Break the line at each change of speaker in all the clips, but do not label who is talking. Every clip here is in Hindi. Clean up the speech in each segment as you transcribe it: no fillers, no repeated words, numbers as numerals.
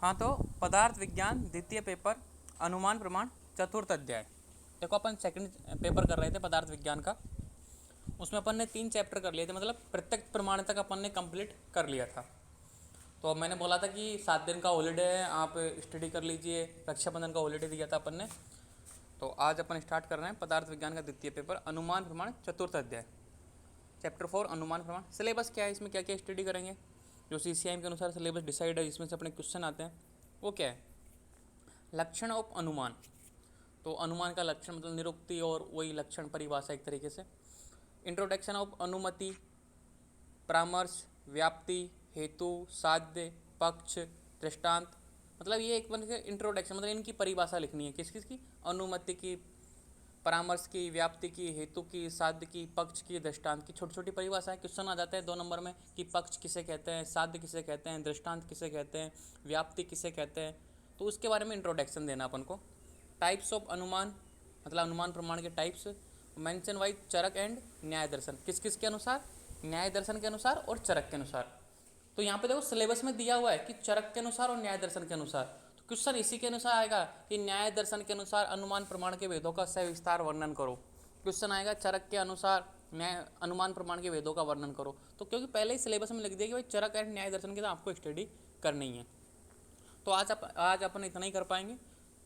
हाँ, तो पदार्थ विज्ञान द्वितीय पेपर अनुमान प्रमाण चतुर्थ अध्याय। देखो अपन सेकंड पेपर कर रहे थे पदार्थ विज्ञान का। उसमें अपन ने 3 चैप्टर कर लिए थे, मतलब प्रत्यक्ष प्रमाण तक अपन ने कंप्लीट कर लिया था। तो मैंने बोला था कि 7 दिन का हॉलीडे है, आप स्टडी कर लीजिए। रक्षाबंधन का हॉलीडे दिया था अपन ने। तो आज अपन स्टार्ट कर रहे हैं पदार्थ विज्ञान का द्वितीय पेपर अनुमान प्रमाण चतुर्थ अध्याय, चैप्टर 4 अनुमान प्रमाण। सिलेबस क्या है, इसमें क्या क्या स्टडी करेंगे, जो CCIM के अनुसार सिलेबस डिसाइड है, इसमें से अपने क्वेश्चन आते हैं, वो क्या है। लक्षण ऑफ अनुमान, तो अनुमान का लक्षण मतलब निरुक्ति और वही लक्षण परिभाषा एक तरीके से। इंट्रोडक्शन ऑफ अनुमति, परामर्श, व्याप्ति, हेतु, साध्य, पक्ष, दृष्टांत, मतलब ये एक बन के इंट्रोडक्शन, मतलब इनकी परिभाषा लिखनी है। किस किस की, अनुमति की, परामर्श की, व्याप्ति की, हेतु की, साध्य की, पक्ष की, दृष्टांत की। छोटी छोटी परिभाषाएं क्वेश्चन आ जाते हैं 2 नंबर में कि पक्ष किसे कहते हैं, साध्य किसे कहते हैं, दृष्टांत किसे कहते हैं, व्याप्ति किसे कहते हैं। तो उसके बारे में इंट्रोडक्शन देना अपन को। टाइप्स ऑफ अनुमान, मतलब अनुमान प्रमाण के types. Mention wise Charak and Nyaya Darshan, किस किस के अनुसार, न्याय दर्शन के अनुसार और चरक के अनुसार। तो यहाँ पे देखो सिलेबस में दिया हुआ है कि चरक के अनुसार और न्याय दर्शन के अनुसार। तो क्वेश्चन इसी के अनुसार आएगा कि न्याय दर्शन के अनुसार अनुमान प्रमाण के भेदों का सविस्तार वर्णन करो। क्वेश्चन आएगा चरक के अनुसार न्याय अनुमान प्रमाण के भेदों का वर्णन करो। तो क्योंकि पहले ही सिलेबस में लिख दिया कि भाई चरक एंड न्याय दर्शन की तो आपको स्टडी करनी है। तो आज अपन इतना ही कर पाएंगे।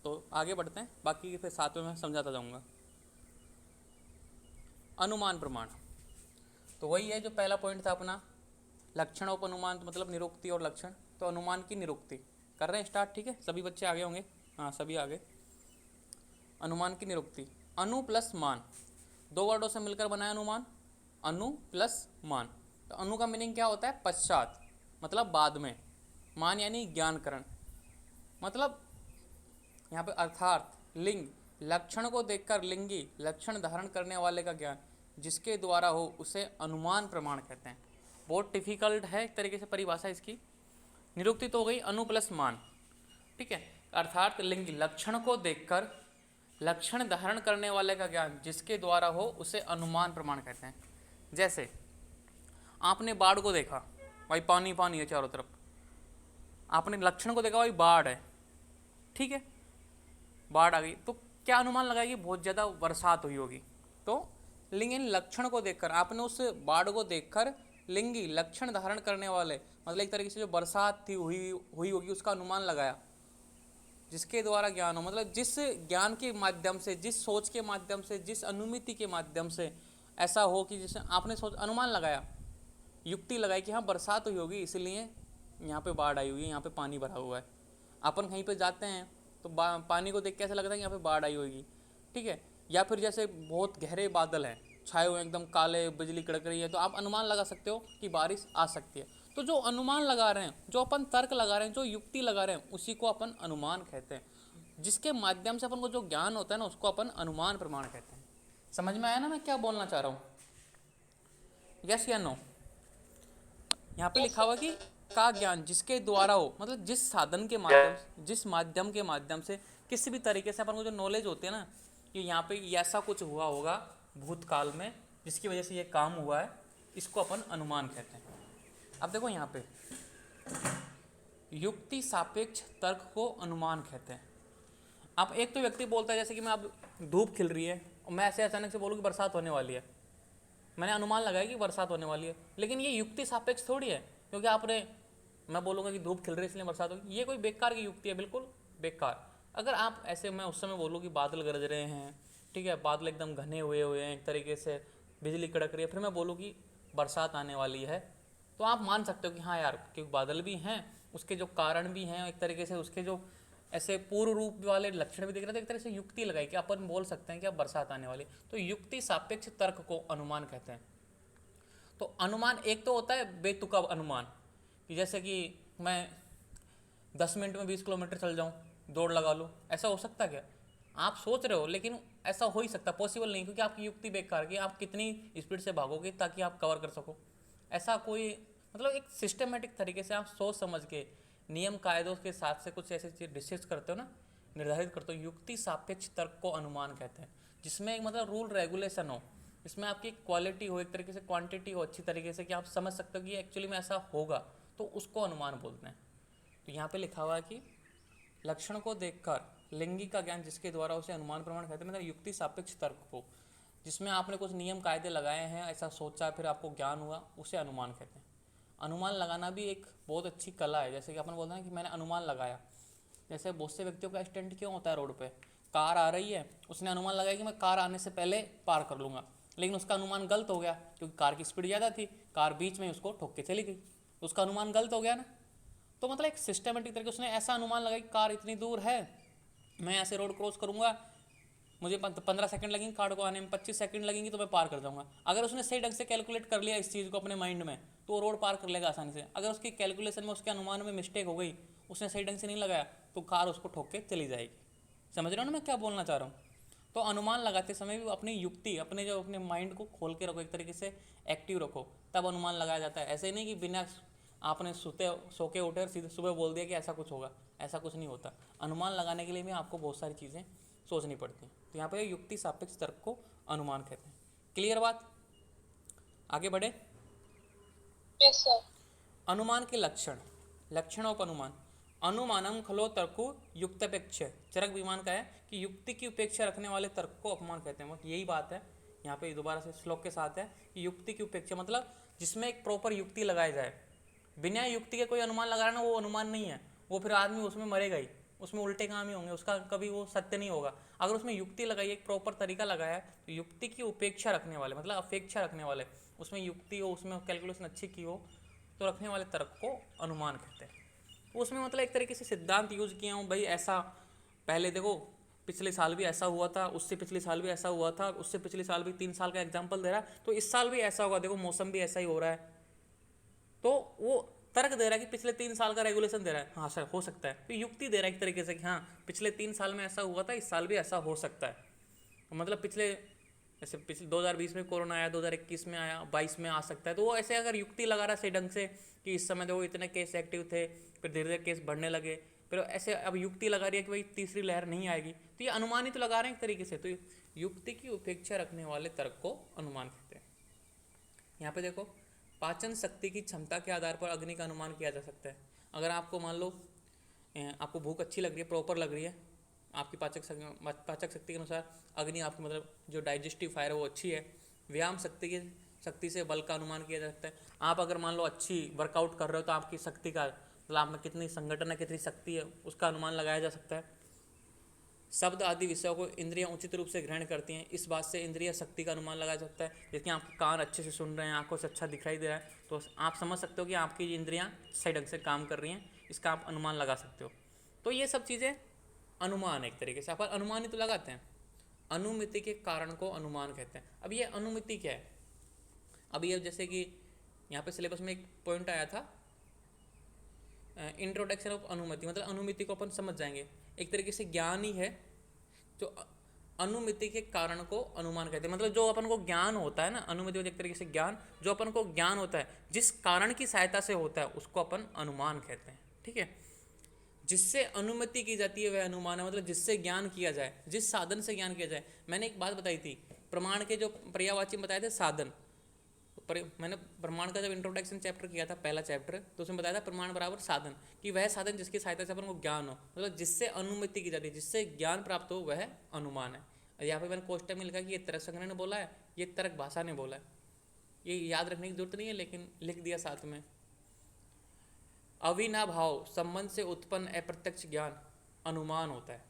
तो आगे बढ़ते हैं, बाकी फिर साथ में मैं समझाता जाऊँगा। अनुमान प्रमाण, तो वही है जो पहला पॉइंट था अपना, लक्षण ऑफ अनुमान, तो मतलब निरुक्ति और लक्षण। तो अनुमान की निरुक्ति कर रहे हैं स्टार्ट, ठीक है। सभी बच्चे आगे होंगे, हाँ सभी आगे। अनुमान की निरुक्ति, अनु प्लस मान, 2 वर्डों से मिलकर बनाया अनुमान, अनु प्लस मान। तो अनु का मीनिंग क्या होता है, पश्चात, मतलब बाद में। मान यानी ज्ञानकरण, मतलब यहाँ पे अर्थार्थ, लिंग, लक्षण को देखकर लिंगी लक्षण धारण करने वाले का ज्ञान जिसके द्वारा हो उसे अनुमान प्रमाण कहते हैं। बहुत डिफिकल्ट है एक तरीके से परिभाषा इसकी। निरुक्ति तो हो गई अनु प्लस मान, ठीक है। अर्थात लिंग, लक्षण को देखकर लक्षण धारण करने वाले का ज्ञान जिसके द्वारा हो उसे अनुमान प्रमाण कहते हैं। जैसे आपने बाढ़ को देखा, भाई पानी पानी है चारों तरफ। आपने लक्षण को देखा, भाई बाढ़ है, ठीक है, बाढ़ आ गई। तो क्या अनुमान लगाएगी, बहुत ज़्यादा बरसात हुई होगी। तो लिंग इन लक्षण को देखकर, आपने उस बाढ़ को देखकर लिंगी लक्षण धारण करने वाले, मतलब एक तरीके से जो बरसात थी हुई होगी उसका अनुमान लगाया जिसके द्वारा ज्ञान हो, मतलब जिस ज्ञान के माध्यम से, जिस सोच के माध्यम से, जिस अनुमिति के माध्यम से ऐसा हो कि जिसे आपने सोच अनुमान लगाया, युक्ति लगाई कि हाँ बरसात हुई होगी इसलिए यहाँ पे बाढ़ आई हुई है, यहाँ पे पानी भरा हुआ है। अपन कहीं पे जाते हैं तो पानी को देख के ऐसा लगता है कि यहाँ पे बाढ़ आई होगी, ठीक है। या फिर जैसे बहुत गहरे बादल हैं, छाए हुए एकदम काले, बिजली कड़क रही है, तो आप अनुमान लगा सकते हो कि बारिश आ सकती है। तो जो अनुमान लगा रहे हैं, जो अपन तर्क लगा रहे हैं, जो युक्ति लगा रहे हैं, उसी को अपन अनुमान कहते हैं। जिसके माध्यम से अपन को जो ज्ञान होता है ना, उसको अपन अनुमान प्रमाण कहते हैं। समझ में आया ना मैं क्या बोलना चाह रहा हूँ, यस या नो। यहाँ पे लिखा हुआ कि का ज्ञान जिसके द्वारा हो, मतलब जिस साधन के माध्यम से, जिस माध्यम के माध्यम से, किसी भी तरीके से अपन को जो नॉलेज होती है ना कि यहाँ पे ऐसा कुछ हुआ होगा भूतकाल में जिसकी वजह से ये काम हुआ है, इसको अपन अनुमान कहते हैं। अब देखो यहाँ पे युक्ति सापेक्ष तर्क को अनुमान कहते हैं। अब एक तो व्यक्ति बोलता है जैसे कि मैं अब धूप खिल रही है और मैं ऐसे अचानक से बोलूँ कि बरसात होने वाली है, मैंने अनुमान लगाया कि बरसात होने वाली है, लेकिन ये युक्ति सापेक्ष थोड़ी है। क्योंकि आपने, मैं बोलूँगा कि धूप खिल रही है इसलिए बरसात होगी, ये कोई बेकार की युक्ति है, बिल्कुल बेकार। अगर आप ऐसे, मैं उस समय बोलूँ कि बादल गरज रहे हैं, ठीक है, बादल एकदम घने हुए हैं एक तरीके से, बिजली कड़क रही है, फिर मैं बोलूँ कि बरसात आने वाली है, तो आप मान सकते हो कि हाँ यार, क्योंकि बादल भी हैं, उसके जो कारण भी हैं एक तरीके से, उसके जो ऐसे पूर्व रूप वाले लक्षण भी दिख रहे थे, एक तरह से युक्ति लगाई कि अपन बोल सकते हैं कि अब बरसात आने वाली। तो युक्ति सापेक्ष तर्क को अनुमान कहते हैं। तो अनुमान एक तो होता है बेतुका अनुमान, कि जैसे कि मैं 10 मिनट में 20 किलोमीटर चल जाऊं, दौड़ लगा लूँ, ऐसा हो सकता क्या। आप सोच रहे हो लेकिन ऐसा हो ही सकता, पॉसिबल नहीं, क्योंकि आपकी युक्ति बेकार की, आप कितनी स्पीड से भागोगे ताकि आप कवर कर सको। ऐसा कोई, मतलब एक सिस्टमेटिक तरीके से आप सोच समझ के नियम कायदों के साथ से कुछ ऐसी चीज डिस्कस करते हो ना, निर्धारित करते हो, युक्ति सापेक्ष तर्क को अनुमान कहते हैं। जिसमें एक मतलब रूल रेगुलेशन हो, इसमें आपकी क्वालिटी हो, एक तरीके से क्वांटिटी हो अच्छी तरीके से, कि आप समझ सकते हो कि एक्चुअली में ऐसा होगा, तो उसको अनुमान बोलते हैं। तो यहाँ पे लिखा हुआ है कि लक्षण को देखकर लिंगी का ज्ञान जिसके द्वारा उसे अनुमान प्रमाण कहते हैं, मतलब युक्ति सापेक्ष तर्क को, जिसमें आपने कुछ नियम कायदे लगाए हैं, ऐसा सोचा फिर आपको ज्ञान हुआ, उसे अनुमान कहते हैं। अनुमान लगाना भी एक बहुत अच्छी कला है। जैसे कि अपन बोलते हैं कि मैंने अनुमान लगाया, जैसे बहुत से व्यक्तियों का एक्सीडेंट क्यों होता है रोड पे, कार आ रही है, उसने अनुमान लगाया कि मैं कार आने से पहले पार कर लूँगा, लेकिन उसका अनुमान गलत हो गया क्योंकि कार की स्पीड ज़्यादा थी, कार बीच में उसको ठोक के चली गई, उसका अनुमान गलत हो गया ना। तो मतलब एक सिस्टमेटिक तरीके उसने ऐसा अनुमान लगाया कि कार इतनी दूर है, मैं ऐसे रोड क्रॉस करूँगा, मुझे 15 सेकंड लगेंगे, कार को आने में 25 सेकंड लगेंगे, तो मैं पार कर जाऊँगा। अगर उसने सही ढंग से कैलकुलेट कर लिया इस चीज़ को अपने माइंड में, तो वो रोड पार कर लेगा आसानी से। अगर उसकी कैलकुलेशन में, उसके अनुमान में मिस्टेक हो गई, उसने सही ढंग से नहीं लगाया, तो कार उसको ठोक के चली जाएगी। समझ रहे हो ना मैं क्या बोलना चाह रहा हूँ। तो अनुमान लगाते समय भी अपनी युक्ति, अपने माइंड को खोल के रखो, एक तरीके से एक्टिव रखो, तब अनुमान लगाया जाता है। ऐसे नहीं कि बिना आपने सो के उठे और सीधे सुबह बोल दिया कि ऐसा कुछ होगा, ऐसा कुछ नहीं होता। अनुमान लगाने के लिए भी आपको बहुत सारी चीज़ें सोचनी पड़ती हैं। तो यहाँ पे युक्ति सापेक्ष तर्क को अनुमान कहते हैं। क्लियर बात, आगे बढ़े।
Yes sir.
अनुमान के लक्षण, लक्षणोपनुमान। अनुमानम खलो तर्को युक्तपेक्ष, चरक विमान का है कि युक्ति की उपेक्षा रखने वाले तर्क को अपमान कहते हैं। यही बात है यहाँ पे दोबारा से श्लोक के साथ है कि युक्ति की उपेक्षा मतलब जिसमें एक प्रॉपर युक्ति लगाई जाए। बिना युक्ति के कोई अनुमान लगा रहा ना, वो अनुमान नहीं है, वो फिर आदमी उसमें मरेगा ही, उसमें उल्टे काम ही होंगे, उसका कभी वो सत्य नहीं होगा। अगर उसमें युक्ति लगाई, एक प्रॉपर तरीका लगाया, तो युक्ति की उपेक्षा रखने वाले मतलब अपेक्षा रखने वाले, उसमें युक्ति हो, उसमें कैलकुलेशन अच्छी की हो, तो रखने वाले तर्क को अनुमान कहते हैं। उसमें मतलब एक तरीके से सिद्धांत यूज किया हूँ भाई, ऐसा पहले देखो पिछले साल भी ऐसा हुआ था, उससे पिछले साल भी ऐसा हुआ था, उससे पिछले साल भी 3 साल का एग्जाम्पल दे रहा है, तो इस साल भी ऐसा होगा, देखो मौसम भी ऐसा ही हो रहा है, तो वो तर्क दे रहा है कि पिछले 3 साल का रेगुलेशन दे रहा है, हाँ सर हो सकता है। तो युक्ति दे रहा है एक तरीके से कि हाँ पिछले 3 साल में ऐसा हुआ था, इस साल भी ऐसा हो सकता है। मतलब पिछले जैसे पिछले 2020 में कोरोना आया, 2021 में आया, 22 में आ सकता है, तो वो ऐसे अगर युक्ति लगा रहा है सही ढंग से कि इस समय देखो इतने केस एक्टिव थे, फिर धीरे धीरे केस बढ़ने लगे, फिर ऐसे अब युक्ति लगा रही है कि भाई तीसरी लहर नहीं आएगी, तो ये अनुमान ही तो लगा रहे हैं एक तरीके से। तो युक्ति की उपेक्षा रखने वाले तर्क को अनुमान कहते हैं। यहाँ पे देखो, पाचन शक्ति की क्षमता के आधार पर अग्नि का अनुमान किया जा सकता है। अगर आपको मान लो आपको भूख अच्छी लग रही है, प्रॉपर लग रही है, आपकी पाचक शक्ति के अनुसार अग्नि आपकी मतलब जो डाइजेस्टिव फायर है वो अच्छी है। व्यायाम शक्ति से बल का अनुमान किया जा सकता है। आप अगर मान लो अच्छी वर्कआउट कर रहे हो, तो आपकी शक्ति का मतलब आप में कितनी संगठन है, कितनी शक्ति है, उसका अनुमान लगाया जा सकता है। शब्द आदि विषयों को इंद्रियां उचित रूप से ग्रहण करती हैं, इस बात से इंद्रिय शक्ति का अनुमान लगाया जा सकता है। जैसे आपके कान अच्छे से सुन रहे हैं, आंखों से अच्छा दिखाई दे रहा है, तो आप समझ सकते हो कि आपकी इंद्रियां सही ढंग से काम कर रही हैं, इसका आप अनुमान लगा सकते हो। तो ये सब चीज़ें अनुमान एक तरीके से अपन अनुमान ही तो लगाते हैं। अनुमिति के कारण को अनुमान कहते हैं। अब ये अनुमिति क्या है, अब ये जैसे कि यहाँ पे सिलेबस में एक पॉइंट आया था, इंट्रोडक्शन ऑफ अनुमिति, मतलब अनुमिति को अपन समझ जाएंगे। एक तरीके से ज्ञान ही है जो अनुमिति के कारण को अनुमान कहते हैं। मतलब जो अपन को ज्ञान होता है ना, अनुमिति एक तरीके से ज्ञान, जो अपन को ज्ञान होता है जिस कारण की सहायता से होता है, उसको अपन अनुमान कहते हैं। ठीक है, जिससे अनुमति की जाती है वह अनुमान है, मतलब जिससे ज्ञान किया जाए, जिस साधन से ज्ञान किया जाए। मैंने एक बात बताई थी, प्रमाण के जो पर्यायवाची बताए थे साधन, मैंने प्रमाण का जब इंट्रोडक्शन चैप्टर किया था, पहला चैप्टर, तो उसमें बताया था प्रमाण बराबर साधन, कि वह साधन जिसकी सहायता से अपन को ज्ञान हो, मतलब जिससे अनुमति की जाती है, जिससे ज्ञान प्राप्त हो, वह अनुमान है। और यहाँ पे मैंने कोष्टक में लिखा कि ये तर्क संग्रह ने बोला है, ये तर्क भाषा ने बोला है। ये याद रखने की जरूरत नहीं है, लेकिन लिख दिया साथ में। अविनाभाव संबंध से उत्पन्न अप्रत्यक्ष ज्ञान अनुमान होता है।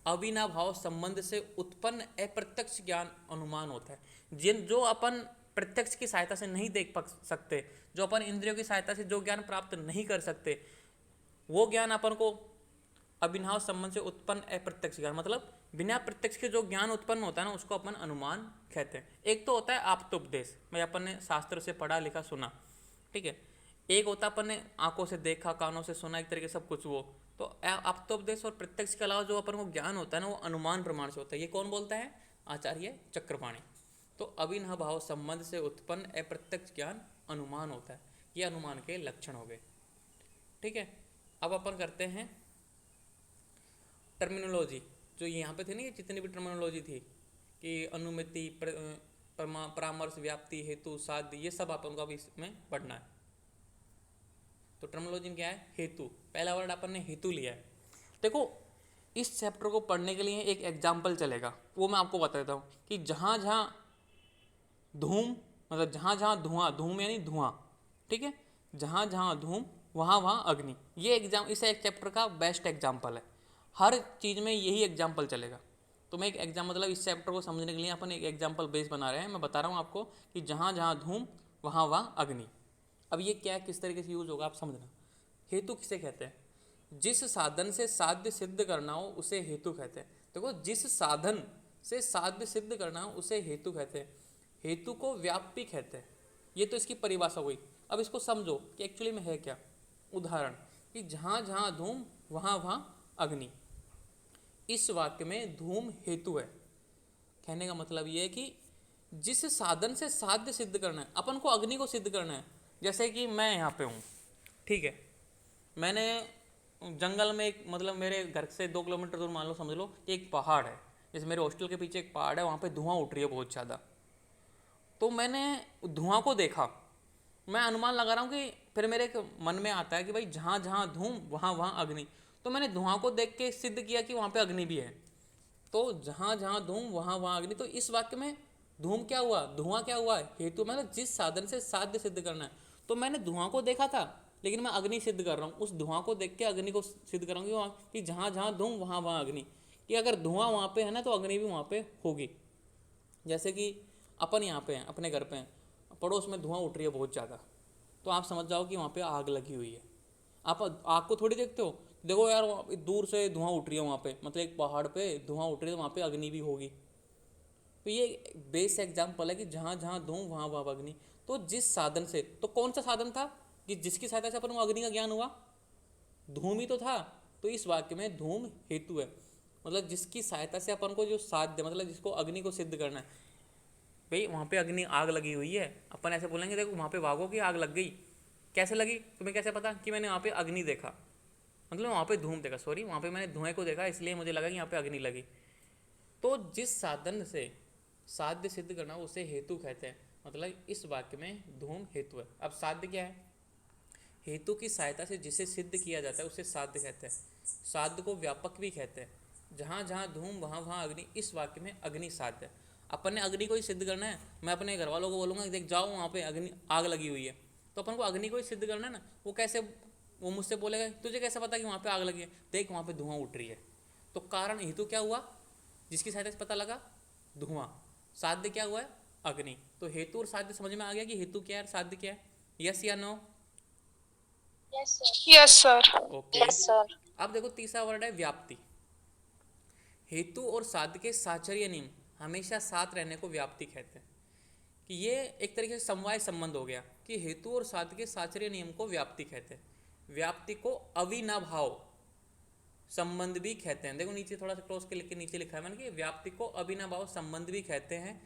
अविनाभाव संबंध से उत्पन्न अप्रत्यक्ष ज्ञान अनुमान होता है। जो अपन प्रत्यक्ष की सहायता से नहीं देख सकते, जो अपन इंद्रियों की सहायता से जो ज्ञान प्राप्त नहीं कर सकते, वो ज्ञान अपन को अविनाभाव संबंध से उत्पन्न अप्रत्यक्ष ज्ञान, मतलब बिना प्रत्यक्ष के जो ज्ञान उत्पन्न होता है ना, उसको अपन अनुमान कहते हैं। एक तो होता है आप्तोपदेश, भाई अपन ने शास्त्र से पढ़ा लिखा सुना, ठीक है। एक होता अपन ने आंखों से देखा, कानों से सुना, एक तरीके से सब कुछ वो। तो आप्तोपदेश और प्रत्यक्ष के अलावा जो अपन को ज्ञान होता है ना, वो अनुमान प्रमाण से होता है। ये कौन बोलता है? आचार्य चक्रपाणी। तो अविनाभाव संबंध से उत्पन्न अप्रत्यक्ष ज्ञान अनुमान होता है। ये अनुमान के लक्षण हो गए। ठीक है, अब अपन करते हैं टर्मिनोलॉजी। जो यहाँ पे थे ना, ये जितनी भी टर्मिनोलॉजी थी कि अनुमिति, परामर्श, व्याप्ति, हेतु, साध्य, ये सब अपन को अभी इसमें पढ़ना है। तो टर्मिनोलॉजी में क्या है, हेतु। पहला वर्ड अपन ने हेतु लिया है। देखो इस चैप्टर को पढ़ने के लिए एक एग्जाम्पल चलेगा, वो मैं आपको बता देता हूँ कि जहाँ जहाँ धूम, मतलब जहाँ जहाँ धुआं, धूम यानी धुआं, ठीक है, जहाँ जहाँ धूम वहाँ वहाँ अग्नि, ये एग्जाम इस एक चैप्टर का बेस्ट एग्जाम्पल है। हर चीज़ में यही एग्जाम्पल चलेगा। तो मैं एक एग्जाम मतलब इस चैप्टर को समझने के लिए अपन एक एग्जाम्पल बेस बना रहे हैं। मैं बता रहा हूँ आपको कि जहाँ जहाँ धूम वहाँ वहाँ अग्नि। अब ये क्या किस तरीके से यूज होगा आप समझना। हेतु किसे कहते हैं, जिस साधन से साध्य सिद्ध करना हो उसे हेतु कहते हैं। देखो जिस साधन से साध्य सिद्ध करना हो उसे हेतु कहते हैं। हेतु को व्याप्ति कहते हैं। ये तो इसकी परिभाषा हुई। अब इसको समझो कि एक्चुअली में है क्या। उदाहरण कि जहाँ जहाँ धूम वहाँ वहाँ अग्नि। इस वाक्य में धूम हेतु है। कहने का मतलब ये है कि जिस साधन से साध्य सिद्ध करना है, अपन को अग्नि को सिद्ध करना है। जैसे कि मैं यहाँ पे हूँ, ठीक है, मैंने जंगल में एक मतलब मेरे घर से 2 किलोमीटर दूर मान लो समझ लो कि एक पहाड़ है। जैसे मेरे हॉस्टल के पीछे एक पहाड़ है, वहाँ पे धुआं उठ रही है बहुत ज़्यादा। तो मैंने धुआं को देखा, मैं अनुमान लगा रहा हूँ कि फिर मेरे एक मन में आता है कि भाई जहाँ जहाँ धूम वहाँ वहाँ अग्नि। तो मैंने धुआं को देख के सिद्ध किया कि वहाँ पे अग्नि भी है। तो जहाँ जहाँ धूम वहाँ वहाँ अग्नि। तो इस वाक्य में धूम क्या हुआ, धुआं क्या हुआ, हेतु। मतलब जिस साधन से साध्य सिद्ध करना है। तो मैंने धुआं को देखा था लेकिन मैं अग्नि सिद्ध कर रहा हूँ, उस धुआं को देख के अग्नि को सिद्ध कर रहा हूँ कि जहाँ जहाँ धूम वहाँ वहाँ अग्नि, कि अगर धुआं वहाँ पे है ना तो अग्नि भी वहाँ पे होगी। जैसे कि अपन यहाँ पे हैं, अपने घर पे हैं, पड़ोस में धुआं उठ रही है बहुत ज़्यादा, तो आप समझ जाओ कि वहाँ पे आग लगी हुई है। आप आग को थोड़ी देखते हो, देखो यार दूर से धुआं उठ रही है वहाँ पे, मतलब एक पहाड़ पे धुआं उठ रही है तो वहाँ पे अग्नि भी होगी। तो ये बेस एग्जाम्पल है कि जहाँ जहाँ धूम वहाँ वहाँ अग्नि। तो जिस साधन से, तो कौन सा साधन था कि जिसकी सहायता से अपन को अग्नि का ज्ञान हुआ, धूम ही तो था। तो इस वाक्य में धूम हेतु है, मतलब जिसकी सहायता से अपन को जो साध्य, मतलब जिसको अग्नि को सिद्ध करना है। भाई वहाँ पे अग्नि आग लगी हुई है, अपन ऐसे बोलेंगे देखो वहाँ पे भागो कि आग लग गई। कैसे लगी, तुम्हें कैसे पता कि मैंने वहाँ पे अग्नि देखा, मतलब वहाँ पे धूम देखा, सॉरी वहाँ पे मैंने धुएं को देखा इसलिए मुझे लगा कि यहाँ पे अग्नि लगी। तो जिस साधन से साध्य सिद्ध करना उसे हेतु कहते हैं। मतलब इस वाक्य में धूम हेतु है। अब साध्य क्या है, हेतु की सहायता से जिसे सिद्ध किया जाता है उसे साध्य कहते हैं। साध्य को व्यापक भी कहते हैं। जहाँ जहाँ धूम वहाँ वहाँ अग्नि, इस वाक्य में अग्नि साध्य है। अपन ने अग्नि को ही सिद्ध करना है। मैं अपने घर वालों को बोलूँगा कि देख जाओ वहाँ पे अग्नि आग लगी हुई है, तो अपन को अग्नि को ही सिद्ध करना है ना। वो कैसे, वो मुझसे बोलेगा तुझे कैसे पता कि वहाँ पे आग लगी है, देख वहाँ पे धुआं उठ रही है। तो कारण हेतु क्या हुआ, जिसकी सहायता से पता लगा धुआं। साध्य क्या हुआ है, अग्नि। तो हेतु और साध्य समझ में आ गया कि हेतु क्या है साध्य क्या है। यस या no.
Yes, sir. Yes, sir.
Okay
Yes, sir.
अब देखो तीसरा वर्ड है व्याप्ति। हेतु और साध्य के साचर्य नियम हमेशा साथ रहने को व्याप्ति कहते हैं। कि ये एक तरीके से समवाय संबंध हो गया कि हेतु और साध्य के साचर्य नियम को व्याप्ति कहते हैं। व्याप्ति को अविनाभाव संबंध भी कहते हैं। देखो नीचे थोड़ा सा क्लोज के लिख के नीचे लिखा है मैंने कि व्याप्ति को अविनाभाव संबंध भी कहते हैं,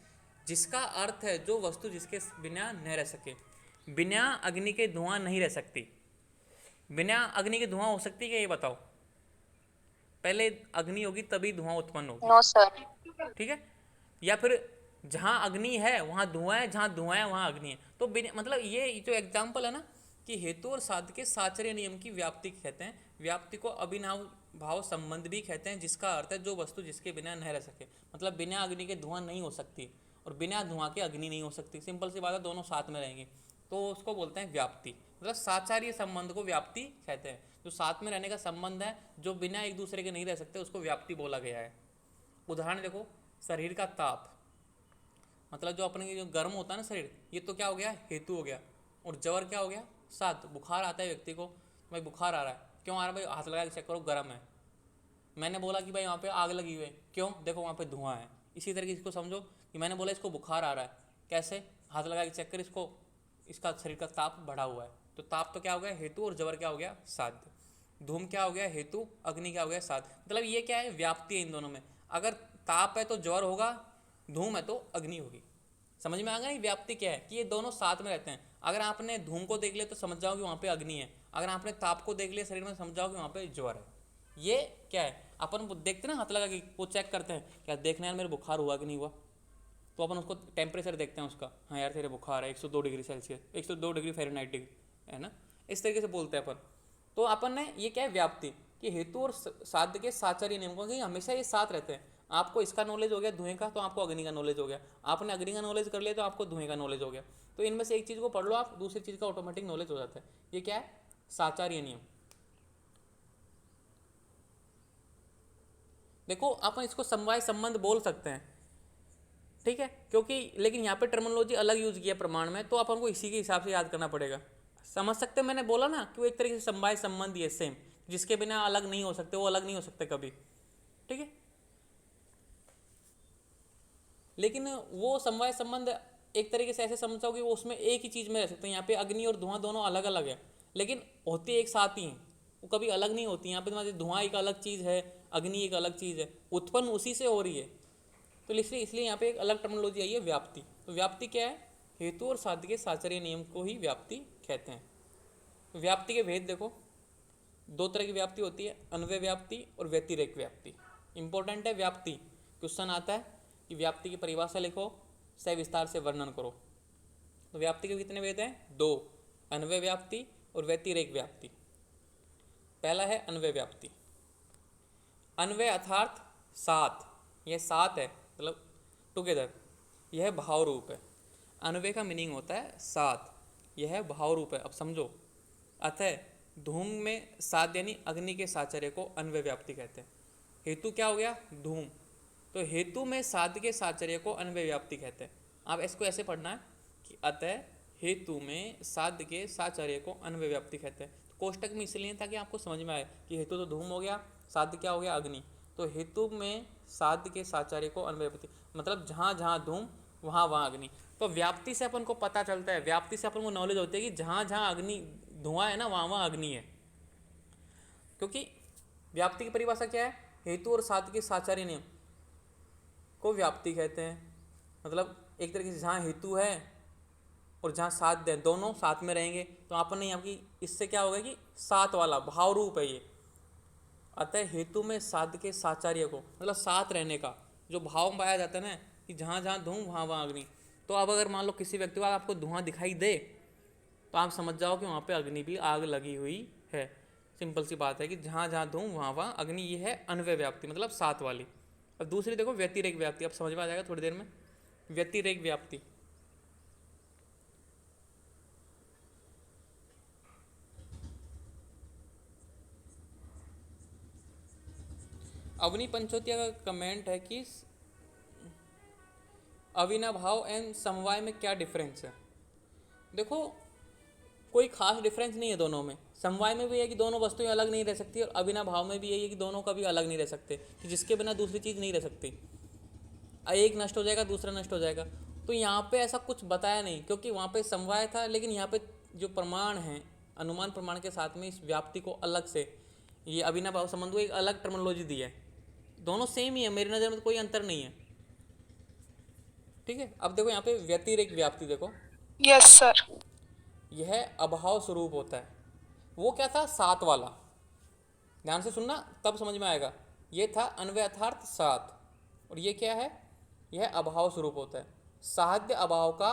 जिसका अर्थ है जो वस्तु जिसके बिना न रह सके। बिना अग्नि के धुआं नहीं रह सकती। बिना अग्नि के धुआं हो सकती है क्या, ये बताओ। पहले अग्नि होगी तभी धुआं उत्पन्न होगी,
No, sir.
ठीक है। या फिर जहाँ अग्नि है वहाँ धुआं है, जहाँ धुआं है वहाँ अग्नि है। तो बिना मतलब ये जो एग्जाम्पल है ना कि हेतु और साध्य के साचर्य नियम की व्याप्ति कहते हैं। व्याप्ति को अभिनव भाव संबंध भी कहते हैं, जिसका अर्थ है जो वस्तु जिसके बिना न रह सके। मतलब बिना अग्नि के धुआं नहीं हो सकती और बिना धुआं के अग्नि नहीं हो सकती। सिंपल सी बात है, दोनों साथ में रहेंगे तो उसको बोलते हैं व्याप्ति। मतलब साचार्य संबंध को व्याप्ति कहते हैं। जो साथ में रहने का संबंध है, जो बिना एक दूसरे के नहीं रह सकते, उसको व्याप्ति बोला गया है। उदाहरण देखो, शरीर का ताप, मतलब जो अपने जो गर्म होता है ना शरीर, ये तो क्या हो गया, हेतु हो गया। और ज्वर क्या हो गया, साथ। बुखार आता है व्यक्ति को, भाई बुखार आ रहा है, क्यों आ रहा है भाई, हाथ लगा के चेक करो गर्म है। मैंने बोला कि भाई वहाँ पे आग लगी हुई है, क्यों, देखो वहाँ पे धुआं है। इसी तरीके इसको समझो कि मैंने बोला इसको बुखार आ रहा है, कैसे, हाथ लगा के चेक कर, इसको इसका शरीर का ताप बढ़ा हुआ है। तो ताप तो क्या हो गया, हेतु, और ज्वर क्या हो गया, साध्य। धूम क्या हो गया, हेतु, अग्नि क्या हो गया, साध्य। मतलब ये क्या है, व्याप्ति है इन दोनों में। अगर ताप है तो ज्वर होगा, धूम है तो अग्नि होगी। समझ में आ गया व्याप्ति क्या है, कि ये दोनों साथ में रहते हैं। अगर आपने धूम को देख लिया तो समझ जाओ कि वहाँ पे अग्नि है, अगर आपने ताप को देख लिया शरीर में, समझ जाओ कि वहाँ पे ज्वर है। ये क्या है, अपन देखते ना हाथ लगा कि वो चेक करते हैं क्या, देखना यार मेरे बुखार हुआ कि नहीं हुआ। तो अपन उसको टेम्परेचर देखते हैं उसका, हाँ यार तेरे बुखार है 102 degree Celsius, 102 degree Fahrenheit degree है ना। इस तरीके से बोलते हैं अपन। तो अपन ने ये क्या है व्याप्ति, कि हेतु और साध्य के साचार्य नियम को, कि हमेशा ये साथ रहते हैं। आपको इसका नॉलेज हो गया धुएं का, तो आपको अग्नि का नॉलेज हो गया, आपने अग्नि का नॉलेज कर लिया तो आपको धुएं का नॉलेज हो गया। तो इनमें से एक चीज़ को पढ़ लो आप, दूसरी चीज़ का ऑटोमेटिक नॉलेज हो जाता है। ये क्या है, साचार्य नियम। देखो अपन इसको समवाय संबंध बोल सकते हैं, ठीक है, क्योंकि लेकिन यहाँ पे टर्मिनोलॉजी अलग यूज किया प्रमाण में, तो अपन को इसी के हिसाब से याद करना पड़ेगा। समझ सकते हैं, मैंने बोला ना कि वो एक तरीके से समवाय संबंध ही है, सेम, जिसके बिना अलग नहीं हो सकते, वो अलग नहीं हो सकते कभी, ठीक है। लेकिन वो समवाय संबंध एक तरीके से ऐसे समझाओ कि वो उसमें एक ही चीज़ में रह सकते हैं। यहाँ पे अग्नि और धुआं दोनों अलग अलग है, लेकिन होती एक साथ ही हैं, वो कभी अलग नहीं होती। यहाँ पे तुम्हारे धुआं एक अलग चीज़ है, अग्नि एक अलग चीज़ है, उत्पन्न उसी से हो रही है। तो इसलिए इसलिए यहाँ पे एक अलग टर्मिनोलॉजी आई है, व्याप्ति। तो व्याप्ति क्या है, हेतु और साध्य के साचार्य नियम को ही व्याप्ति कहते हैं। तो व्याप्ति के भेद देखो, दो तरह की व्याप्ति होती है, अन्वय व्याप्ति और व्यतिरेक व्याप्ति। इंपॉर्टेंट है व्याप्ति, क्वेश्चन आता है कि व्याप्ति की परिभाषा लिखो, सविस्तार से वर्णन करो। तो व्याप्ति के कितने भेद हैं, दो, अन्वय व्याप्ति और व्यतिरेक व्याप्ति। पहला है अन्वय व्याप्ति। अन्वय अर्थात साथ, यह साथ है मतलब टुगेदर, यह भाव रूप है। अन्वय का मीनिंग होता है साथ, यह भाव रूप है। अब समझो, अतः धूम में साथ यानी अग्नि के साचर्य को अन्वय व्याप्ति कहते हैं। हेतु क्या हो गया, धूम, तो हेतु में साध के साचर्य को अन्वय व्याप्ति कहते हैं। आप इसको ऐसे पढ़ना है कि अतः हेतु में साध के साचर्य को अन्वय व्याप्ति कहते हैं। तो कोष्टक में इसलिए ताकि आपको समझ में आए कि हेतु तो धूम हो गया, साध क्या हो गया, अग्नि। तो हेतु में साध के साचार्य को अन्वय व्याप्ति, मतलब जहाँ जहाँ धूम वहाँ वहाँ अग्नि। तो व्याप्ति से अपन को पता चलता है, व्याप्ति से अपन को नॉलेज होती है कि जहाँ जहाँ अग्नि धुआं है ना, वहाँ वहाँ अग्नि है। क्योंकि व्याप्ति की परिभाषा क्या है, हेतु और साध के साचार्य नियम को व्याप्ति कहते हैं। मतलब एक तरीके से जहाँ हेतु है और जहाँ साध्य है, दोनों साथ में रहेंगे, तो आपने यहाँ की इससे क्या होगा कि साथ वाला भाव रूप है ये। अतः हेतु में साध के साचार्य को, मतलब साथ रहने का जो भाव पाया जाता है ना, कि जहाँ जहाँ धूम वहाँ वहाँ अग्नि। तो अब अगर मान लो किसी व्यक्ति को आपको धुआं दिखाई दे, तो आप समझ जाओ कि वहाँ पे अग्नि भी आग लगी हुई है। सिंपल सी बात है कि जहाँ जहाँ धूम वहाँ वहाँ अग्नि, ये है अन्वय व्याप्ति, मतलब साथ वाली। अब दूसरी देखो व्यतिरेक व्याप्ति, अब समझ में आ जाएगा थोड़ी देर में। व्यतिरेक व्याप्ति, अवनी पंचोतिया का कमेंट है कि अविनाभाव एंड समवाय में क्या डिफरेंस है। देखो कोई खास डिफरेंस नहीं है दोनों में। समवाय में भी है कि दोनों वस्तुएं अलग नहीं रह सकती, और अविनाभाव में भी यही है कि दोनों कभी अलग नहीं रह सकते, कि जिसके बिना दूसरी चीज़ नहीं रह सकती। एक नष्ट हो जाएगा दूसरा नष्ट हो जाएगा। तो यहाँ पे ऐसा कुछ बताया नहीं, क्योंकि वहाँ पे समवाय था, लेकिन यहाँ पे जो प्रमाण है, अनुमान प्रमाण के साथ में इस व्याप्ति को अलग से, ये अविनाभाव संबंध को एक अलग टर्मिनोलॉजी दी है। दोनों सेम ही है, मेरी नज़र में तो कोई अंतर नहीं है, ठीक है। अब देखो यहाँ पे व्यतिरेक व्याप्ति देखो,
Yes, sir.
यह अभाव स्वरूप होता है। वो क्या था, सात वाला, ध्यान से सुनना तब समझ में आएगा। ये था अन्वय अर्थात सात, और ये क्या है, यह अभाव स्वरूप होता है। साध्य अभाव का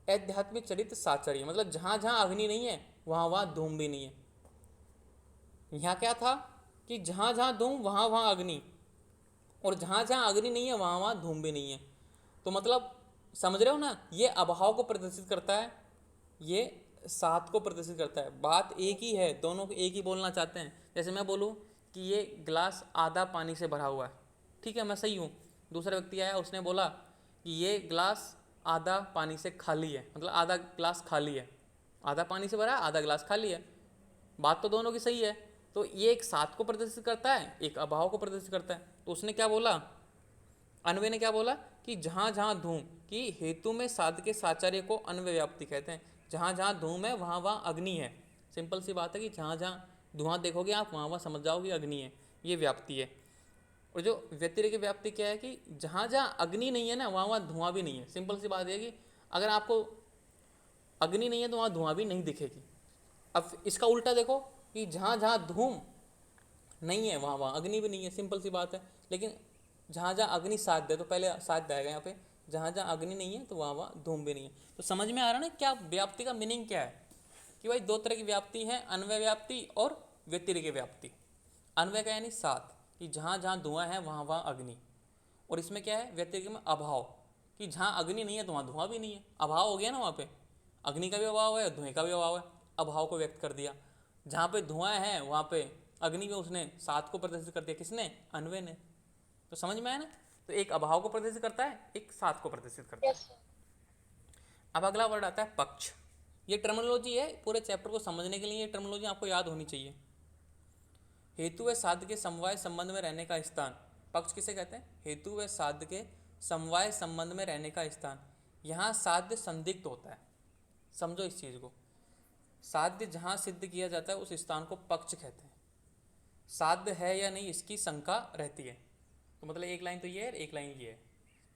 आध्यात्मिक चरित्र साचर्य, मतलब जहाँ जहाँ अग्नि नहीं है वहाँ वहाँ धूम भी नहीं है। यहाँ क्या था कि जहाँ जहाँ धूम वहाँ वहाँ अग्नि, और जहाँ जहाँ अग्नि नहीं है वहाँ वहाँ धूम भी नहीं है। तो मतलब समझ रहे हो ना, ये अभाव को प्रदर्शित करता है, ये सात को प्रदर्शित करता है। बात एक ही है, दोनों को एक ही बोलना चाहते हैं। जैसे मैं बोलूँ कि ये गिलास आधा पानी से भरा हुआ है, ठीक है, मैं सही हूँ। दूसरा व्यक्ति आया, उसने बोला कि ये गिलास आधा पानी से खाली है, मतलब आधा गिलास खाली है, आधा पानी से भरा है, आधा गिलास खाली है। बात तो दोनों की सही है। तो ये एक सात को प्रदर्शित करता है, एक अभाव को प्रदर्शित करता है। तो उसने क्या बोला, अन्वय ने क्या बोला कि जहाँ जहाँ धूम, कि हेतु में साध के साचार्य को अन्वय व्याप्ति कहते हैं। जहाँ जहाँ धूम है वहाँ वहाँ अग्नि है। सिंपल सी बात है कि जहाँ जहाँ धुआं देखोगे आप वहाँ वहाँ समझ जाओगे अग्नि है, ये व्याप्ति है। और जो व्यतिरेक व्याप्ति क्या है कि जहाँ जहाँ अग्नि नहीं है ना वहाँ वहाँ धुआं भी नहीं है। सिंपल सी बात है कि अगर आपको अग्नि नहीं है तो वहाँ धुआं भी नहीं दिखेगी। अब इसका उल्टा देखो कि जहाँ जहाँ धूम नहीं है वहाँ वहाँ अग्नि भी नहीं है, सिंपल सी बात है। लेकिन जहाँ जहाँ अग्नि साध्य है, तो पहले साध्य आएगा यहाँ पे, जहाँ जहाँ अग्नि नहीं है तो वहाँ वहाँ धूम भी नहीं है। तो समझ में आ रहा है ना क्या व्याप्ति का मीनिंग क्या है। कि भाई दो तरह की व्याप्ति है, अन्वय व्याप्ति और व्यतिरेक व्याप्ति। अन्वय का यानी साथ, कि जहाँ जहाँ धुआं है वहाँ वहाँ अग्नि, और इसमें क्या है व्यतिरेक में अभाव, कि जहाँ अग्नि नहीं है तो वहाँ धुआं भी नहीं है, अभाव हो गया ना, वहाँ पे अग्नि का भी अभाव है, धुएं का भी अभाव है, अभाव को व्यक्त कर दिया। जहाँ पे धुआं है वहाँ पे अग्नि में उसने साथ को प्रदर्शित कर दिया, किसने, अन्वय ने। तो समझ में आया ना, तो एक अभाव को प्रदर्शित करता है, एक साथ को प्रदर्शित करता है।
Yes, sir.
अब अगला वर्ड आता है पक्ष। ये टर्मिनोलॉजी है, पूरे चैप्टर को समझने के लिए ये टर्मिनोलॉजी आपको याद होनी चाहिए। हेतु व साध्य के समवाय संबंध में रहने का स्थान, पक्ष किसे कहते हैं, हेतु व साध्य के समवाय संबंध में रहने का स्थान। यहाँ साध्य संदिग्ध होता है, समझो इस चीज़ को। साध्य जहाँ सिद्ध किया जाता है उस स्थान को पक्ष कहते हैं। साध्य है या नहीं इसकी शंका रहती है। तो मतलब एक लाइन तो ये है, एक लाइन ये है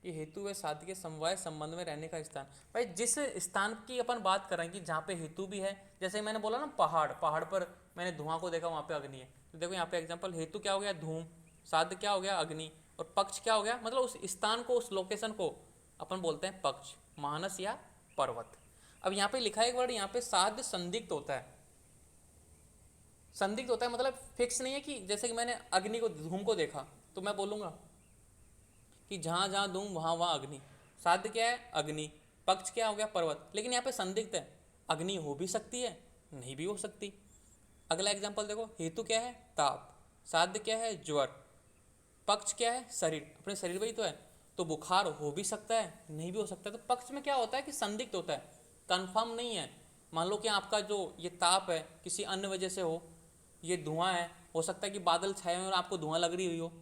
कि हेतु व साध्य के समवाय संबंध में रहने का स्थान। भाई जिस स्थान की अपन बात कर रहे हैं कि जहाँ पे हेतु भी है, जैसे मैंने बोला ना पहाड़ पर मैंने धुआं को देखा, वहाँ पे अग्नि है। तो देखो यहाँ पे एग्जांपल, हेतु क्या हो गया, धूम, साध्य क्या हो गया, अग्नि, और पक्ष क्या हो गया, मतलब उस स्थान को, उस लोकेशन को अपन बोलते हैं पक्ष, मानस या पर्वत। अब यहाँ पे लिखा है एक वर्ड, यहाँ पे साध्य संदिग्ध होता है। संदिग्ध होता है मतलब फिक्स नहीं है, कि जैसे कि मैंने अग्नि को, धूम को देखा तो मैं बोलूँगा कि जहाँ जहाँ धूम वहाँ वहाँ अग्नि। साध्य क्या है, अग्नि, पक्ष क्या हो गया, पर्वत। लेकिन यहाँ पे संदिग्ध है, अग्नि हो भी सकती है, नहीं भी हो सकती। अगला एग्जाम्पल देखो, हेतु क्या है, ताप, साध्य क्या है, ज्वर, पक्ष क्या है, शरीर, अपने शरीर में ही तो है, तो बुखार हो भी सकता है, नहीं भी हो सकता है। तो पक्ष में क्या होता है कि संदिग्ध होता है, कंफर्म नहीं है। मान लो कि आपका जो ये ताप है किसी अन्य वजह से हो, ये धुआं है, हो सकता है कि बादल छाए हुए और आपको धुआं लग रही हुई हो,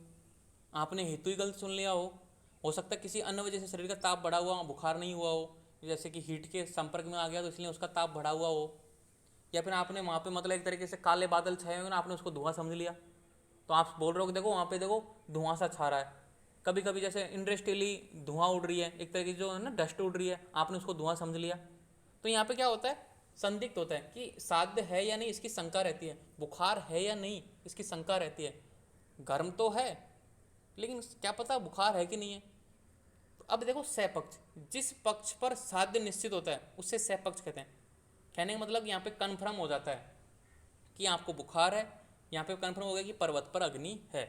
आपने हेतु ही गलत सुन लिया हो सकता है किसी अन्य वजह से शरीर का ताप बढ़ा हुआ हो, बुखार नहीं हुआ हो, जैसे कि हीट के संपर्क में आ गया तो इसलिए उसका ताप बढ़ा हुआ हो, या फिर आपने वहाँ पे मतलब एक तरीके से काले बादल छाए हुए ना, आपने उसको धुआं समझ लिया, तो आप बोल रहे हो कि देखो वहाँ पे देखो धुआं सा छा रहा है। कभी कभी जैसे इंडस्ट्रियली धुआं उड़ रही है, एक तरह की जो है ना डस्ट उड़ रही है, आपने उसको धुआं समझ लिया। तो यहाँ पे क्या होता है, संदिग्ध होता है कि साध्य है या नहीं इसकी शंका रहती है, बुखार है या नहीं इसकी शंका रहती है, गर्म तो है लेकिन क्या पता बुखार है कि नहीं है। तो अब देखो सपक्ष, जिस पक्ष पर साध्य निश्चित होता है उससे सपक्ष कहते हैं। कहने का मतलब यहाँ पे कन्फर्म हो जाता है कि आपको बुखार है, यहाँ पे कन्फर्म हो गया कि पर्वत पर अग्नि है।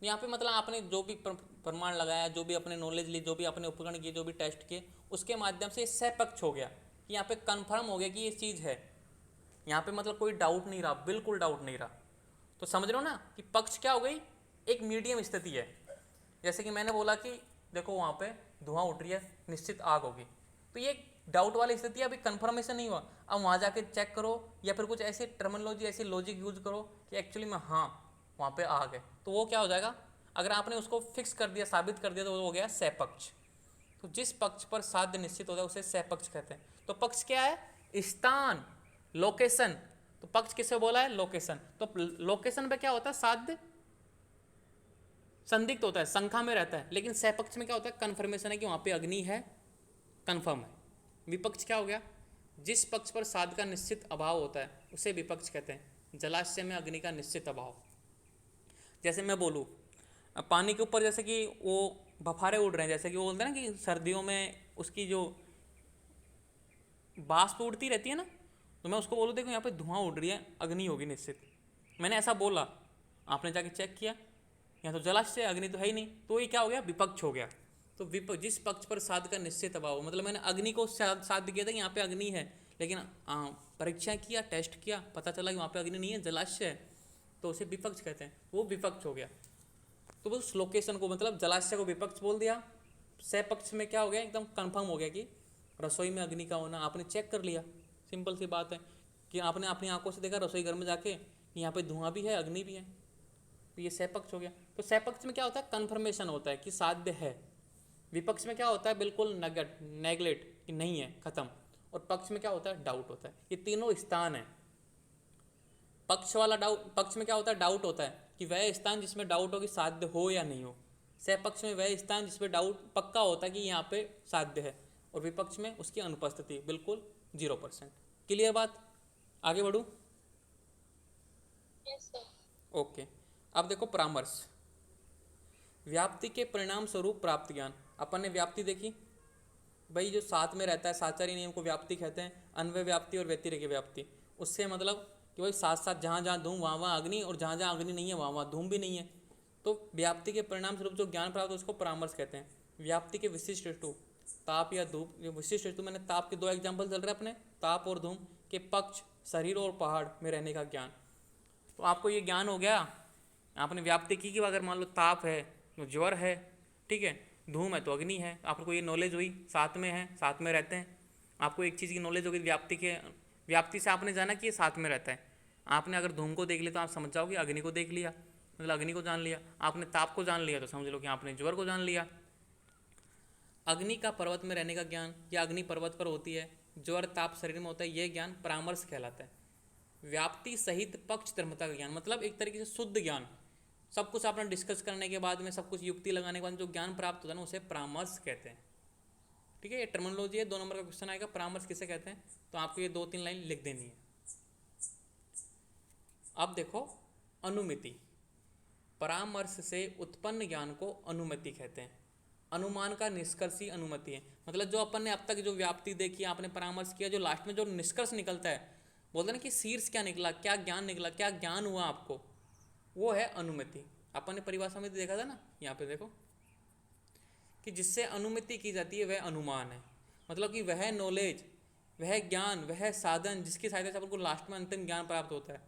यहाँ पे मतलब आपने जो भी प्रमाण लगाया, जो भी अपने नॉलेज ली, जो भी अपने उपकरण किए, जो भी टेस्ट किए, उसके माध्यम से सपक्ष हो गया कि यहाँ पे कन्फर्म हो गया कि ये चीज़ है। यहाँ पे मतलब कोई डाउट नहीं रहा, बिल्कुल डाउट नहीं रहा। तो समझ रहे हो ना कि पक्ष क्या हो गई, एक मीडियम स्थिति है। जैसे कि मैंने बोला कि देखो वहाँ पे धुआं उठ रही है, निश्चित आग होगी, तो ये डाउट वाली स्थिति, अभी कंफर्मेशन नहीं हुआ। अब वहाँ जाके चेक करो या फिर कुछ ऐसी टर्मिनोलॉजी, ऐसी लॉजिक यूज करो कि एक्चुअली में हाँ वहाँ पे आग है, तो वो क्या हो जाएगा, अगर आपने उसको फिक्स कर दिया, साबित कर दिया, तो वो हो गया सपक्ष। तो जिस पक्ष पर साध्य निश्चित होता है उसे सपक्ष कहते हैं। तो पक्ष क्या है, स्थान, लोकेशन। तो पक्ष किसे बोला है, लोकेशन। तो लोकेशन पे क्या होता है, साध्य संदिग्ध होता है, शंका में रहता है, लेकिन सपक्ष में क्या होता है, कन्फर्मेशन है कि वहाँ पे अग्नि है, कन्फर्म है। विपक्ष क्या हो गया, जिस पक्ष पर साध्य का निश्चित अभाव होता है उसे विपक्ष कहते हैं। जलाशय में अग्नि का निश्चित अभाव, जैसे मैं बोलूँ पानी के ऊपर जैसे कि वो बफारे उड़ रहे हैं, जैसे कि वो बोलते हैं ना कि सर्दियों में उसकी जो वाष्प उड़ती रहती है ना, तो मैं उसको बोलूँ देखो यहाँ पे धुआं उड़ रही है, अग्नि होगी निश्चित, मैंने ऐसा बोला, आपने जाके चेक किया, यहाँ तो जलाशय, अग्नि तो है ही नहीं, तो ये क्या हो गया, विपक्ष हो गया। तो जिस पक्ष पर साध्य का निश्चित अभाव, मतलब मैंने अग्नि को साध्य किया था कि यहाँ पे अग्नि है, लेकिन परीक्षा किया, टेस्ट किया, पता चला कि वहाँ पे अग्नि नहीं है, जलाशय है, तो उसे विपक्ष कहते हैं, वो विपक्ष हो गया। तो उस लोकेशन को, मतलब जलाशय को विपक्ष बोल दिया। सपक्ष में क्या हो गया, एकदम कंफर्म हो गया कि रसोई में अग्नि का होना, आपने चेक कर लिया, सिंपल सी बात है कि आपने अपनी आंखों से देखा रसोई घर में जाके यहाँ पे धुआं भी है, अग्नि भी है, तो ये सपक्ष हो गया। तो सपक्ष में क्या होता है, कन्फर्मेशन होता है कि साध्य है। विपक्ष में क्या होता है, बिल्कुल नेगलेक्ट कि नहीं है, खत्म। और पक्ष में क्या होता है, डाउट होता है। ये तीनों स्थान है। पक्ष वाला डाउट, पक्ष में क्या होता है, डाउट होता है कि वह स्थान जिसमें डाउट हो कि साध्य हो या नहीं हो। सपक्ष में वह स्थान जिसमें डाउट पक्का होता है कि यहाँ पे साध्य है, और विपक्ष में उसकी अनुपस्थिति, बिल्कुल 0%। क्लियर बात, आगे बढ़ूँ?
Yes, sir.
ओके। अब देखो परामर्श, व्याप्ति के परिणाम स्वरूप प्राप्त ज्ञान। अपन ने व्याप्ति देखी, भाई जो साथ में रहता है, साचारी नियम को व्याप्ति कहते हैं, अन्वय व्याप्ति और व्यतिरेक व्याप्ति। उससे मतलब कि भाई साथ साथ जहाँ जहाँ धूम वहाँ वहाँ अग्नि, और जहाँ जहाँ अग्नि नहीं है वहाँ वहाँ धूम भी नहीं है। तो व्याप्ति के परिणाम स्वरूप जो ज्ञान प्राप्त हो उसको परामर्श कहते हैं। व्याप्ति के विशिष्ट हेतु ताप या धूप, ये विशिष्ट हेतु मैंने ताप के दो एग्जाम्पल चल रहे हैं अपने, ताप और धूम के पक्ष, शरीर और पहाड़ में रहने का ज्ञान। तो आपको ये ज्ञान हो गया। आपने व्याप्ति की कि अगर मान लो ताप है तो ज्वर है, ठीक है, धूम है तो अग्नि है, आपको ये नॉलेज हुई, साथ में है, साथ में रहते हैं। आपको एक चीज़ की नॉलेज होगी व्याप्ति से आपने जाना कि ये साथ में रहता है। आपने अगर धूम को देख लिया तो आप समझ जाओगे अग्नि को देख लिया, मतलब अग्नि को जान लिया। आपने ताप को जान लिया तो समझ लो कि आपने ज्वर को जान लिया। अग्नि का पर्वत में रहने का ज्ञान, या अग्नि पर्वत पर होती है, ज्वर ताप शरीर में होता है, यह ज्ञान परामर्श कहलाता है। व्याप्ति सहित पक्ष धर्मता का ज्ञान, मतलब एक तरीके से शुद्ध ज्ञान, सब कुछ आपने डिस्कस करने के बाद में, सब कुछ युक्ति लगाने के बाद जो ज्ञान प्राप्त होता है ना, उसे परामर्श कहते हैं। ठीक है, ये टर्मिनोलॉजी है। 2 नंबर का क्वेश्चन आएगा, परामर्श किसे कहते हैं, तो आपको ये 2-3 लाइन लिख देनी है। अब देखो अनुमिति, परामर्श से उत्पन्न ज्ञान को अनुमिति कहते हैं। अनुमान का निष्कर्ष ही अनुमति है, मतलब जो अपन ने अब तक जो व्याप्ति देखी, आपने परामर्श किया, जो लास्ट में जो निष्कर्ष निकलता है, बोलते ना कि शीर्ष क्या निकला, क्या ज्ञान निकला, क्या ज्ञान हुआ आपको, वो है अनुमिति। अपन ने परिभाषा में देखा था ना, यहाँ पे देखो कि जिससे अनुमिति की जाती है वह अनुमान है, मतलब कि वह नॉलेज, वह ज्ञान, वह साधन जिसकी सहायता से अपन को लास्ट में अंतिम ज्ञान प्राप्त होता है।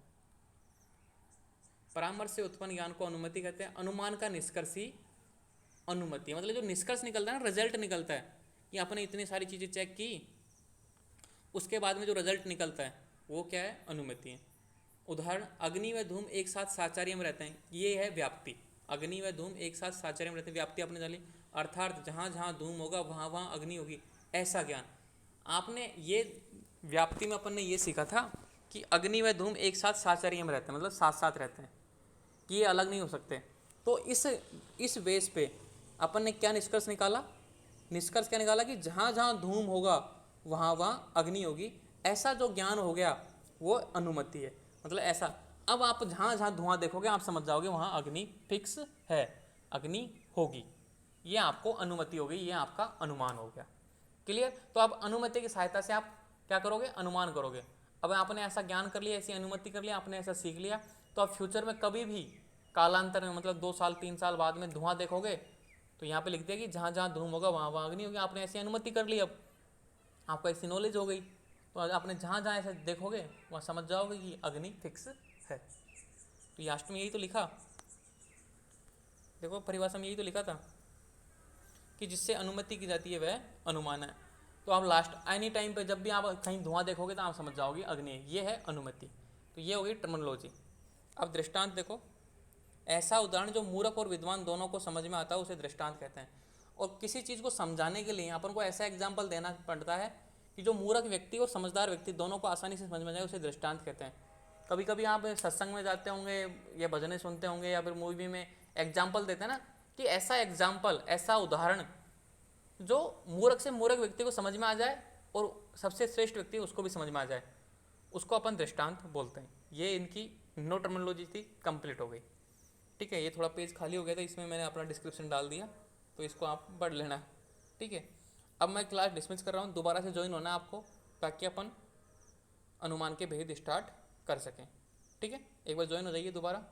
परामर्श से उत्पन्न ज्ञान को अनुमति कहते हैं। अनुमान का निष्कर्ष ही अनुमति, मतलब जो निष्कर्ष निकलता है ना, रिजल्ट निकलता है कि आपने इतनी सारी चीज़ें चेक की, उसके बाद में जो रिजल्ट निकलता है वो क्या है, अनुमति है। उदाहरण, अग्नि व धूम एक साथ साचार्य में रहते हैं, ये है व्याप्ति। अग्नि व धूम एक साथ साचार्य में रहते हैं, व्याप्ति आपने जानी। अर्थात जहाँ जहाँ धूम होगा वहाँ वहाँ अग्नि होगी, ऐसा ज्ञान। आपने ये व्याप्ति में अपन ने ये सीखा था कि अग्नि व धूम एक साथ साचार्य में रहते हैं, मतलब साथ साथ रहते हैं, कि ये अलग नहीं हो सकते। तो इस बेस पे अपन ने क्या निष्कर्ष निकाला, निष्कर्ष क्या निकाला कि जहाँ जहाँ धूम होगा वहाँ वहाँ अग्नि होगी, ऐसा जो ज्ञान हो गया वो अनुमति है। मतलब ऐसा, अब आप जहाँ जहाँ धुआं देखोगे आप समझ जाओगे वहाँ अग्नि फिक्स है, अग्नि होगी, ये आपको अनुमति हो गई, ये आपका अनुमान हो गया। क्लियर। तो अब अनुमति की सहायता से आप क्या करोगे, अनुमान करोगे। अब आपने ऐसा ज्ञान कर लिया, ऐसी अनुमति कर लिया, आपने ऐसा सीख लिया, तो आप फ्यूचर में कभी भी कालांतर में, मतलब 2 साल 3 साल बाद में धुआं देखोगे तो यहाँ पे लिख दिया कि जहाँ जहाँ धूम होगा वहाँ वहाँ अग्नि होगी। आपने ऐसी अनुमति कर ली, अब आपको ऐसी नॉलेज हो गई, तो आपने जहाँ जहाँ ऐसे देखोगे वहाँ समझ जाओगे कि अग्नि फिक्स है। तो लास्ट में यही तो लिखा, देखो परिभाषा में यही तो लिखा था कि जिससे अनुमति की जाती है वह अनुमान है। तो आप लास्ट एनी टाइम पे जब भी आप कहीं धुआं देखोगे तो आप समझ जाओगे अग्नि है, ये है अनुमति। तो ये होगी टर्मिनोलॉजी। अब दृष्टांत देखो, ऐसा उदाहरण जो मूर्ख और विद्वान दोनों को समझ में आता है उसे दृष्टांत कहते हैं। और किसी चीज़ को समझाने के लिए अपन को ऐसा एग्जाम्पल देना पड़ता है कि जो मूर्ख व्यक्ति और समझदार व्यक्ति दोनों को आसानी से समझ में जाए, उसे दृष्टांत कहते हैं। कभी कभी आप सत्संग में जाते होंगे या भजनें सुनते होंगे या फिर मूवी में एग्जाम्पल देते हैं ना, कि ऐसा एग्जाम्पल, ऐसा उदाहरण जो मूर्ख से मूर्ख व्यक्ति को समझ में आ जाए और सबसे श्रेष्ठ व्यक्ति उसको भी समझ में आ जाए, उसको अपन दृष्टांत बोलते हैं। ये इनकी नो टर्मिनोलॉजी थी, कंप्लीट हो गई। ठीक है, ये थोड़ा पेज खाली हो गया था, इसमें मैंने अपना डिस्क्रिप्शन डाल दिया, तो इसको आप पढ़ लेना। ठीक है, अब मैं क्लास डिसमिस कर रहा हूँ, दोबारा से ज्वाइन होना आपको, ताकि अपन अनुमान के भेद स्टार्ट कर सकें। ठीक है, एक बार ज्वाइन हो जाइए दोबारा।